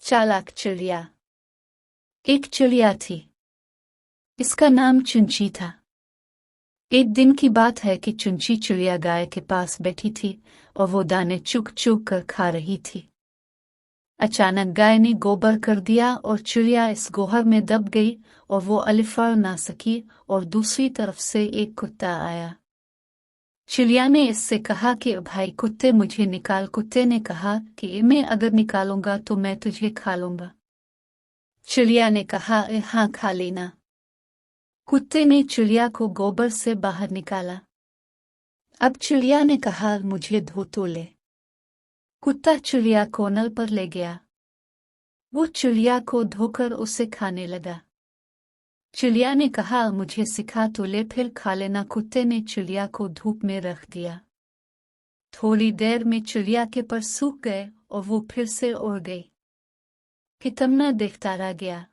चालाक चिड़िया। एक चिड़िया थी, इसका नाम चुंची था। एक दिन की बात है कि चुंची चिड़िया गाय के पास बैठी थी और वो दाने चुग चुग कर खा रही थी। अचानक गाय ने गोबर कर दिया और चिड़िया इस गोहर में दब गई और वो अलिफड़ ना सकी। और दूसरी तरफ से एक कुत्ता आया। चिड़िया ने इससे कहा कि भाई कुत्ते, मुझे निकाल। कुत्ते ने कहा कि मैं अगर निकालूंगा तो मैं तुझे खा लूंगा। चिड़िया ने कहा हाँ, खा लेना। कुत्ते ने चिड़िया को गोबर से बाहर निकाला। अब चिड़िया ने कहा मुझे धो तो ले। कुत्ता चिड़िया को नल पर ले गया। वो चिड़िया को धोकर उसे खाने लगा। चिड़िया ने कहा मुझे सिखा तो ले, फिर खा लेना। कुत्ते ने चिड़िया को धूप में रख दिया। थोड़ी देर में चिड़िया के पर सूख गए और वो फिर से उड़ गई। कितमना देखता रह गया।